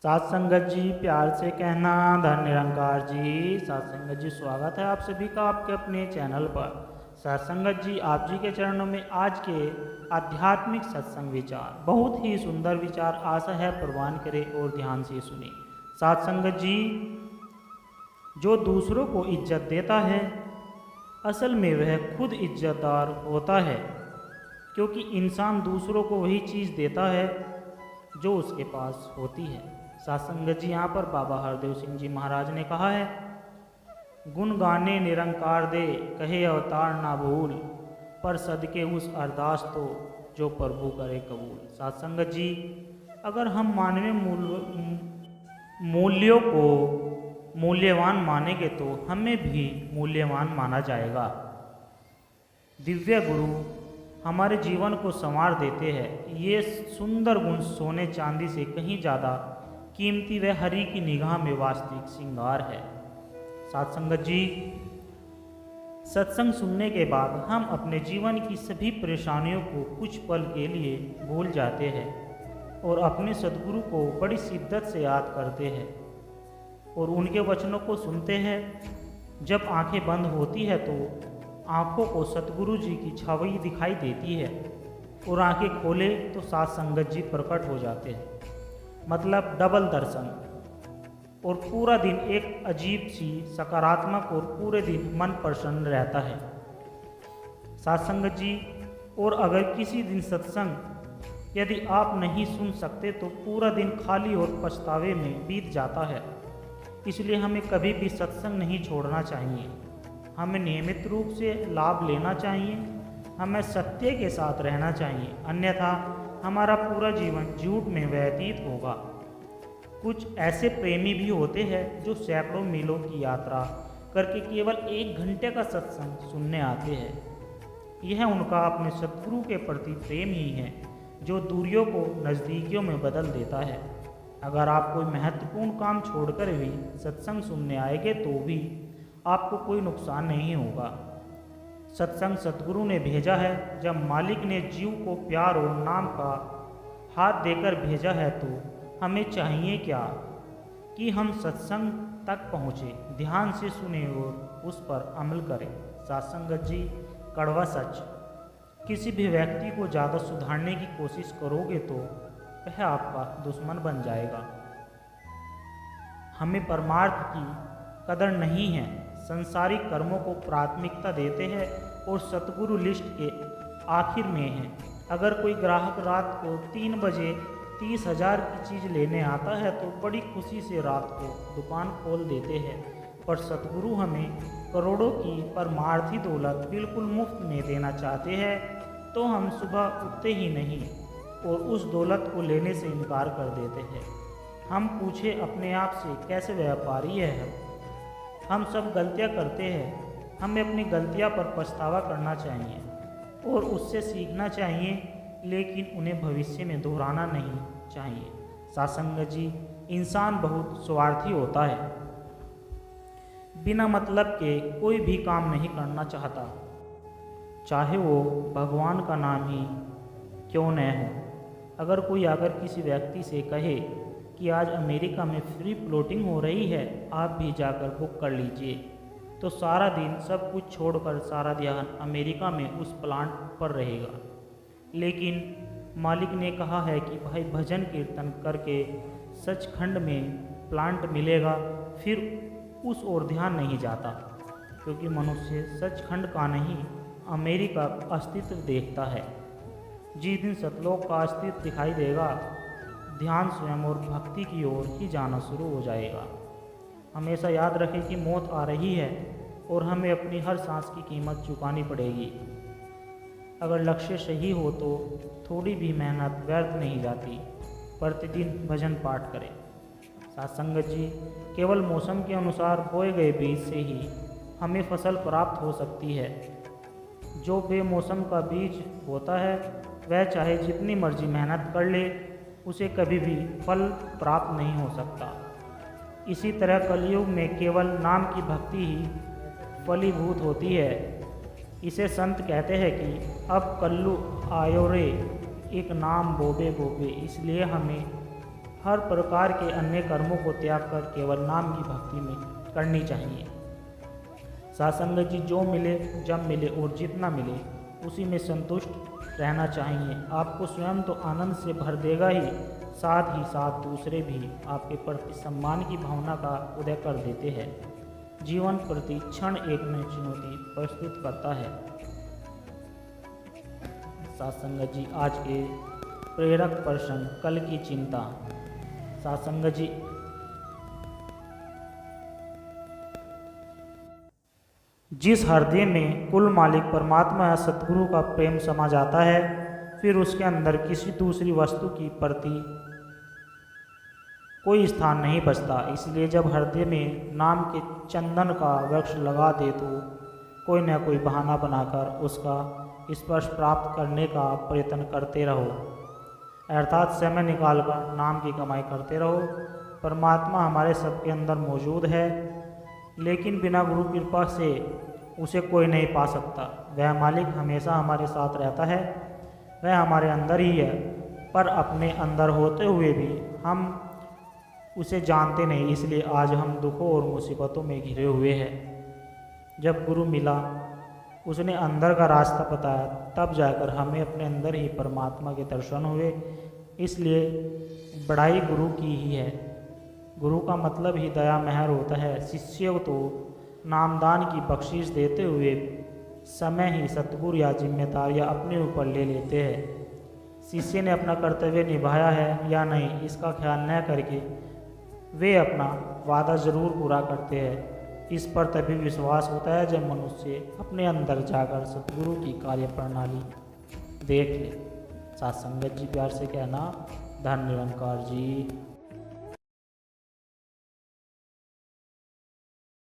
साथ संगत जी, प्यार से कहना धन निरंकार जी। साथ संगत जी, स्वागत है आप सभी का आपके अपने चैनल पर। साथ संगत जी, आप जी के चरणों में आज के आध्यात्मिक सत्संग विचार, बहुत ही सुंदर विचार, आशा है प्रवान करें और ध्यान से सुने। साथ संगत जी, जो दूसरों को इज्जत देता है असल में वह खुद इज्जतदार होता है, क्योंकि इंसान दूसरों को वही चीज़ देता है जो उसके पास होती है। साथ संगत जी, यहाँ पर बाबा हरदेव सिंह जी महाराज ने कहा है, गुण गाने निरंकार दे, कहे अवतार ना भूल, पर सदके उस अरदास तो जो प्रभु करे कबूल। साथ संगत जी, अगर हम मानवीय मूल्यों को मूल्यवान मानेंगे तो हमें भी मूल्यवान माना जाएगा। दिव्य गुरु हमारे जीवन को संवार देते हैं। ये सुंदर गुण सोने चांदी से कहीं ज़्यादा कीमती व हरि की निगाह में वास्तविक श्रृंगार है। साथ संगत जी, सत्संग सुनने के बाद हम अपने जीवन की सभी परेशानियों को कुछ पल के लिए भूल जाते हैं और अपने सद्गुरु को बड़ी शिद्दत से याद करते हैं और उनके वचनों को सुनते हैं। जब आंखें बंद होती है तो आँखों को सतगुरु जी की छावनी दिखाई देती है और आंखें खोले तो साथ संगत जी प्रकट हो जाते हैं, मतलब डबल दर्शन। और पूरा दिन एक अजीब सी सकारात्मक और पूरे दिन मन प्रसन्न रहता है। साथ संगत जी, और अगर किसी दिन सत्संग यदि आप नहीं सुन सकते तो पूरा दिन खाली और पछतावे में बीत जाता है। इसलिए हमें कभी भी सत्संग नहीं छोड़ना चाहिए। हमें नियमित रूप से लाभ लेना चाहिए। हमें सत्य के साथ रहना चाहिए, अन्यथा हमारा पूरा जीवन झूठ में व्यतीत होगा। कुछ ऐसे प्रेमी भी होते हैं जो सैकड़ों मीलों की यात्रा करके केवल 1 घंटे का सत्संग सुनने आते हैं। यह उनका अपने सद्गुरु के प्रति प्रेम ही है जो दूरियों को नज़दीकियों में बदल देता है। अगर आप कोई महत्वपूर्ण काम छोड़कर भी सत्संग सुनने आएंगे तो भी आपको कोई नुकसान नहीं होगा। सत्संग सद्गुरु ने भेजा है। जब मालिक ने जीव को प्यार और नाम का हाथ देकर भेजा है तो हमें चाहिए क्या कि हम सत्संग तक पहुँचे, ध्यान से सुने और उस पर अमल करें। सत्संगत जी, कड़वा सच, किसी भी व्यक्ति को ज़्यादा सुधारने की कोशिश करोगे तो वह आपका दुश्मन बन जाएगा। हमें परमार्थ की कदर नहीं है, संसारिक कर्मों को प्राथमिकता देते हैं और सतगुरु लिस्ट के आखिर में है। अगर कोई ग्राहक रात को 3 बजे 30,000 की चीज़ लेने आता है तो बड़ी खुशी से रात को दुकान खोल देते हैं, पर सतगुरु हमें करोड़ों की परमार्थी दौलत बिल्कुल मुफ्त में देना चाहते हैं, तो हम सुबह उठते ही नहीं और उस दौलत को लेने से इनकार कर देते हैं। हम पूछे अपने आप से, कैसे व्यापारी है हम सब गलतियां करते हैं। हमें अपनी गलतियां पर पछतावा करना चाहिए और उससे सीखना चाहिए, लेकिन उन्हें भविष्य में दोहराना नहीं चाहिए। सत्संग जी, इंसान बहुत स्वार्थी होता है, बिना मतलब के कोई भी काम नहीं करना चाहता, चाहे वो भगवान का नाम ही क्यों न हो। अगर कोई आकर किसी व्यक्ति से कहे कि आज अमेरिका में फ्री फ्लोटिंग हो रही है, आप भी जाकर बुक कर लीजिए, तो सारा दिन सब कुछ छोड़कर सारा ध्यान अमेरिका में उस प्लांट पर रहेगा। लेकिन मालिक ने कहा है कि भाई भजन कीर्तन करके सचखंड में प्लांट मिलेगा, फिर उस ओर ध्यान नहीं जाता, क्योंकि मनुष्य सचखंड का नहीं अमेरिका का अस्तित्व देखता है। जिस दिन सतलोक का अस्तित्व दिखाई देगा, ध्यान स्वयं और भक्ति की ओर ही जाना शुरू हो जाएगा। हमेशा याद रखें कि मौत आ रही है और हमें अपनी हर सांस की कीमत चुकानी पड़ेगी। अगर लक्ष्य सही हो तो थोड़ी भी मेहनत व्यर्थ नहीं जाती। प्रतिदिन भजन पाठ करें। सत्संगत जी, केवल मौसम के अनुसार बोए गए बीज से ही हमें फसल प्राप्त हो सकती है। जो बेमौसम का बीज होता है वह चाहे जितनी मर्जी मेहनत कर ले, उसे कभी भी फल प्राप्त नहीं हो सकता। इसी तरह कलयुग में केवल नाम की भक्ति ही फलीभूत होती है। इसे संत कहते हैं कि अब कल्लू आयो रे, एक नाम बोबे बोबे। इसलिए हमें हर प्रकार के अन्य कर्मों को त्याग कर केवल नाम की भक्ति में करनी चाहिए। सासंगत जी, जो मिले, जब मिले और जितना मिले उसी में संतुष्ट रहना चाहिए। आपको स्वयं तो आनंद से भर देगा ही, साथ ही साथ दूसरे भी आपके प्रति सम्मान की भावना का उदय कर देते हैं। जीवन प्रति क्षण एक नई चुनौती प्रस्तुत करता है। सासंगत जी, आज के प्रेरक प्रश्न, कल की चिंता। सासंगत जी, जिस हृदय में कुल मालिक परमात्मा या सतगुरु का प्रेम समा जाता है, फिर उसके अंदर किसी दूसरी वस्तु की प्रति कोई स्थान नहीं बचता। इसलिए जब हृदय में नाम के चंदन का वृक्ष लगा दे तो कोई न कोई बहाना बनाकर उसका स्पर्श प्राप्त करने का प्रयत्न करते रहो, अर्थात समय निकालकर नाम की कमाई करते रहो। परमात्मा हमारे सबके अंदर मौजूद है, लेकिन बिना गुरु कृपा से उसे कोई नहीं पा सकता। वह मालिक हमेशा हमारे साथ रहता है, वह हमारे अंदर ही है, पर अपने अंदर होते हुए भी हम उसे जानते नहीं। इसलिए आज हम दुखों और मुसीबतों में घिरे हुए हैं। जब गुरु मिला, उसने अंदर का रास्ता बताया, तब जाकर हमें अपने अंदर ही परमात्मा के दर्शन हुए। इसलिए बढ़ाई गुरु की ही है। गुरु का मतलब ही दया मेहर होता है। शिष्य तो नामदान की बख्शीश देते हुए समय ही सतगुरु या जिम्मेदारियां अपने ऊपर ले लेते हैं। शिष्य ने अपना कर्तव्य निभाया है या नहीं, इसका ख्याल न करके वे अपना वादा जरूर पूरा करते हैं। इस पर तभी विश्वास होता है जब मनुष्य अपने अंदर जाकर सतगुरु की कार्य प्रणाली देख ले। साथ संगत जी, प्यार से कहना, धन निरंकार जी।